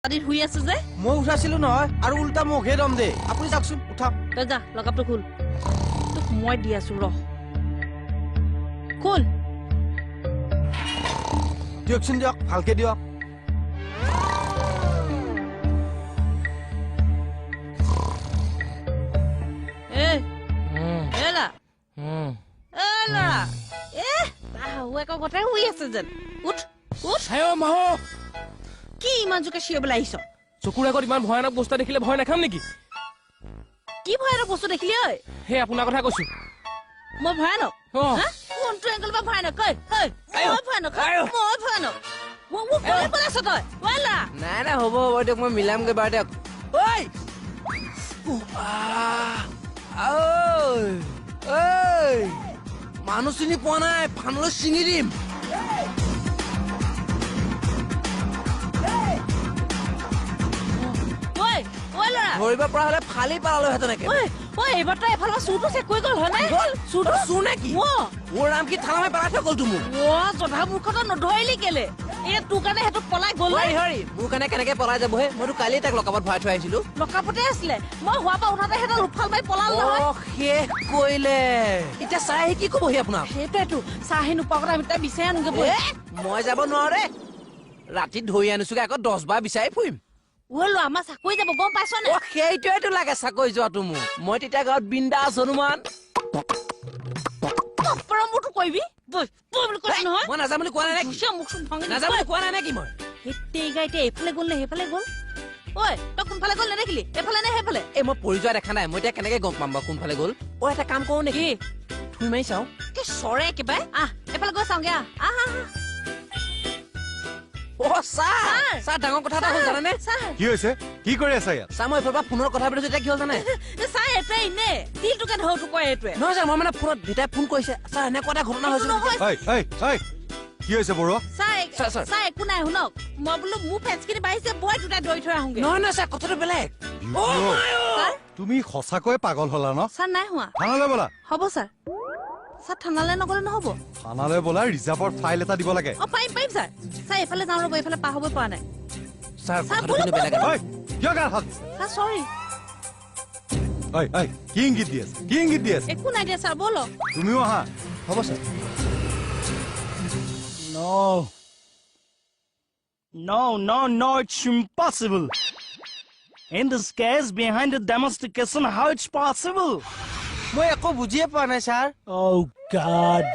আদি হুই আছে যে মই উঠাছিলো নহয় আৰু উল্টা মুখে দম দে আপুনি যাওকচোন উঠা তই যা লকাপটো খুল তোক মই দি আছো ৰহ খুল দিয়কচোন দিয়ক ভালকে দিয়ক এলা এলা আকৌ গোটেই শুই আছে যেন উঠ উঠ মাহ কি ইমান জোকে চিঞবলৈ আহিছ চকুৰ আগত ইমান ভয়ানক বস্তু দেখিলে ভয় নাখাম নেকি কি ভয়ানক বস্তু দেখিলি ঐ সেই আপোনাৰ কথা কৈছো মই ভয়ানক অ'। কোনটো এংগল বা ভয়ানক ঐ মই ভয়ানক মই ভয়ানক মোক কলে পলাইছ তই ওলা নাই নাই হ'ব হ'ব দিয়ক মই মিলামগে বাৰু দিয়ক ঐ মানুহ চিনি পোৱা নাই ফানলৈ চিঙি দিম ধৰিব পৰা হলে ফালি পেলালো হেতেনেকে এইবাৰ তই এফালৰ চুৰটো চেক কৰি গল হয়নে চুৰটো চুৰ নেকি মোৰ নাম কি থানামে পেলাই থৈ গ'ল তুমি জধা মূৰ্খতা নধৰিলি কেলে এই তোৰ কাৰণে সেইটো পলাই গ'ল হৰি মোৰ কাৰণে কেনেকে পলাই যাবহে মইতো কালি তাক লকাপত ভৰাই থৈ আহিছিলো লকাপতে আছিলে মই হোৱাৰ পৰা উঠাতে সেইটো উফাল মাৰি পলাল নহয় শেষ কৰিলে এতিয়া চাই আহি কি কবহি আপোনাক সেইটোৱেতো চাহ আহি নোপোৱা কথা আমি তাই বিচাৰি আনোগে মই যাব নোৱাৰো দেই ৰাতি ধৰি আনিছোগে আকৌ 10 বাৰ বিচাৰি ফুৰিম আমাৰ চাকৰি যাব গম পাইছ নে সেইটোৱেতো লাগে চাকৰি যোৱাটো মোৰ মই তেতিয়া ঘৰত বিন্দাছ হনুমান মোৰতো কৰিবি মই নাযাম বুলি কোৱা নাই নাযাম বুলি কোৱা নাই নেকি মই এতিয়া এইফালে গ'ল নে সেইফালে গ'ল ঐ তই কোনফালে গ'ল নেদেখিলি এইফালে নে সেইফালে এই মই পৰি যোৱা দেখা নাই মই এতিয়া কেনেকে গম পাম বাৰু কোনফালে গ'ল এটা কাম কৰো নেকি থুই মাৰি চাওঁ চৰে একেবাৰে এইফালে গৈ চাওঁগে আহ ডাঙৰ কথা এটা হ'ল জানানে কি হৈছে কি কৰি আছা ইয়াত মই এইফালৰ পৰা ফোনৰ কথা পাতিছো এতিয়া কি হ'ল জানে তিলটোকে ধৰটো কয় এইটোৱে নহয় ছাৰ মই মানে ফোনত দেউতাই ফোন কৰিছে ছাৰ এনেকুৱা এটা ঘটনা হৈছে কি হৈছে বৰুৱা ছাৰ একো নাই শুনক মই বোলো মোৰ ফেঞ্চখিনি বাঢ়িছে বই দুটা দৌৰি থৈ আহোগে নহয় নহয় ছাৰ কথাটো বেলেগ তুমি সঁচাকৈ পাগল হলা ন ছাৰ নাই হোৱা থানালৈ ব'লা হ'ব ছাৰ ছাৰ থানালৈ নগলে নহ'ব থানালৈ ব'লা ৰিজাৰ্ভৰ ফাইল এটা দিব লাগে পাৰিম ছাৰ ছাৰ এইফালে যাওঁ ৰ'ব এইফালে পাৰ হ'ব পৰা নাই ছাৰ কথাটো কিন্তু বেলেগ কিয় গাৰ হাত ছাৰ চৰি কি ইংগিত দি আছে কি ইংগিত দি আছে একো নাই দিয়া ছাৰ ব'ল তুমিও আহা হ'ব sir No, it's impossible. In this case, behind the demonstration, how it's possible? মই একো বুজিয়ে পোৱা নাই sir Oh, God.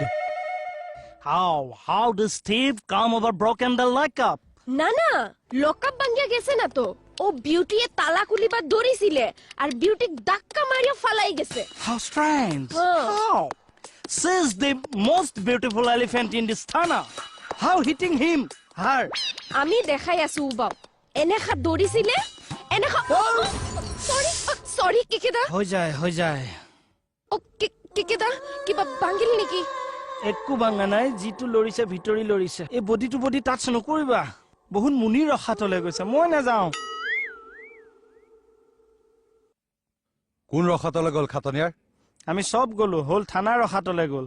How this thief come over broken the lockup? না লকআপ ভাঙিয়া গেছে না তো ও বিউটিয়ে তালা খুলিবার ধরিছিলে আর বিউটিক ধাক্কা মারিয়া ফালাই গেছে How strange. How? She's the most beautiful elephant in this thana. How hitting him? Her. আমি দেখাই আছো উবাও এনেখা ধরিছিলে এনেখা সরি কেকেদা হৈ যায় ও কেকেদা কিবা ভাঙিল নেকি একো ভাঙা নাই জিটো লৰিছে ভিতৰি লৰিছে এই বডিটো বডি টাচ নকৰিবা বহুত মুনি ৰখাতলে গৈছে মই নাযাওঁ কোন ৰখাতলে গ'ল খাতনিয়াৰ আমি সব গলো হল থানা ৰখাতলে গল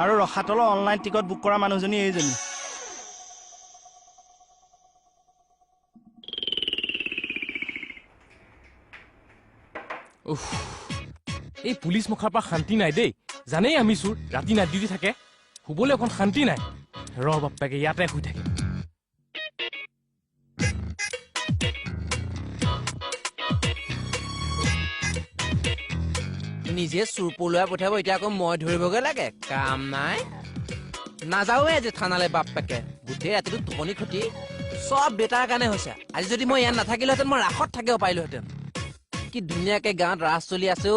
আৰু ৰখাতলে অনলাইন টিকট বুক কৰা মানুহজনী এইজনী এই পুলিচ মুখাৰ পৰা শান্তি নাই দেই জানেই আমি চোৰ ৰাতি নাট ডিউটি থাকে শুবলৈ অকণ শান্তি নাই ৰ বাপ্পাকে ইয়াতে শুই থাকে নিজে চুৰ পলুৱাই পঠিয়াব এতিয়া আকৌ মই ধৰিবগে লাগে কাম নাই নাযাওৱে যে থানালে বাপ্পাকে গোটেই ৰাতিটো টোপনি খতি সব বেটাৰ কাৰণে হৈছে আজি যদি মই ইয়াত নাথাকিলোহেঁতেন মই ৰাসত থাকিব পাৰিলোহেঁতেন কি ধুনীয়াকে গাঁৱত ৰাস চলি আছে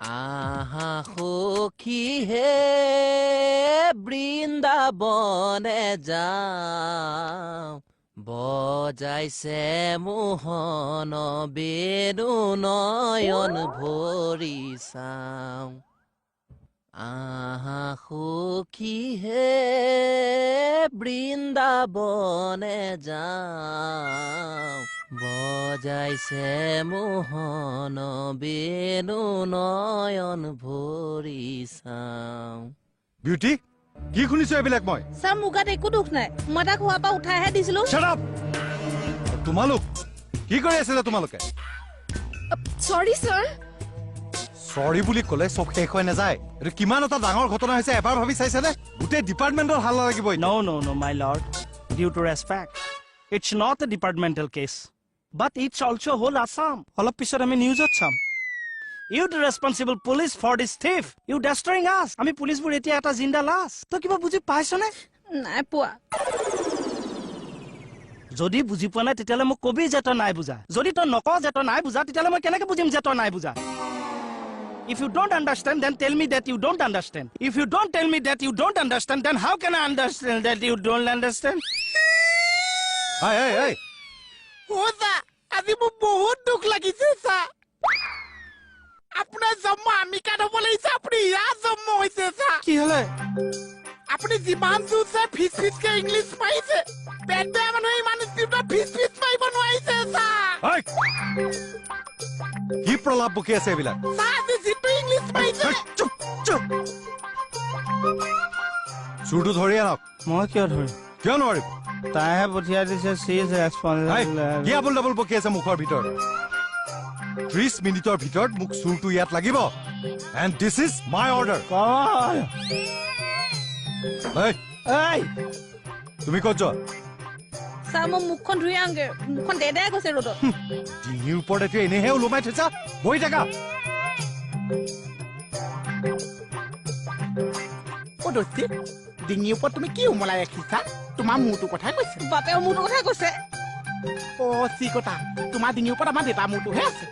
আহা সখী হে বৃন্দাবনে যাওঁ বজাইছে মোহন বেণু নয়ন ভৰি চাওঁ আহা সখী হে বৃন্দাবনে যাওঁ বজাইছে মোহন বেণু নয়ন ভৰি চাওঁ বিউটি কি শুনিছো এইবিলাক মই ছাৰ মোৰ গাত একো দুখ নাই মই তাক হোৱাৰ পৰা উঠাইহে দিছিলো Shut up! তোমালোক কি কৰি আছিলা তোমালোকে সৰি ছাৰ চৰি বুলি ক'লে চব শেষ হৈ নাযায় এইটো কিমান এটা ডাঙৰ ঘটনা হৈছে এবাৰ ভাবি চাইছেনে গোটেই ডিপাৰ্টমেণ্টৰ হাল্লা লাগিব No, no, no, my lord. Due to respect, it's not a departmental case, but it's also whole Assam. All of pisot ami news ot cham. You the responsible police for this thief. You destroying us. Ami police bur etia eta jinda las. To kiba buji paisone? নাই পোৱা Jodi buji poa nai tetiale mo kobi je to nai buja. Jodi to noko je to nai buja tetiale mo keneke bujim je to nai buja. If you don't understand, then tell me that you don't understand. If you don't tell me that you don't understand, then how can I understand that you don't understand? এই ওজা আজি মোৰ বহুত দুখ লাগিছে চা আপোনাৰ জন্ম আমেৰিকাত হ'ব লাগিছে আপুনি ইয়াত জন্ম হৈছে চা কি হলে? আপুনি যিমান জোৰছে ফিচ ফিচকে ইংলিছ পাৰিছে পেট বেয়া মানুহে ইমান স্পীডত ফিচ ফিচ পাৰিব নোৱাৰিছে চা এই! কি প্ৰলাপ বকি আছে এইবিলাক চা আজি যিটো ইংলিছ পাৰিছে এই, চুপ চুপ চুৰটো ধৰি আনক মই কিয় ধৰিম? কিয় নোৱাৰিব তাইহে পঠিয়াই দিছে চি ইজ এই, ৰেছপন্সিবল কি আবুল ডাবুল বকি আছে মুখৰ ভিতৰত 30 মিনিটৰ ভিতৰত মোক চুৰটো ইয়াত লাগিব and this is my order এই তুমি ক'ত যোৱা ছাৰ মই মুখখন ধুই আহোগে মুখখন দেদাই গৈছে ৰ'দত ডিঙিৰ ওপৰত এতিয়া এনেহে ওলোমাই থৈছা বহি থাকা অ দস্তি ডিঙিৰ ওপৰত তুমি কি উমলাই ৰাখিছা তোমাৰ মূৰটোৰ কথাই কৈছে বাপেও মোৰ কথা কৈছে অ চি কথা তোমাৰ ডিঙিৰ ওপৰত আমাৰ দেউতা মূৰটোহে আছে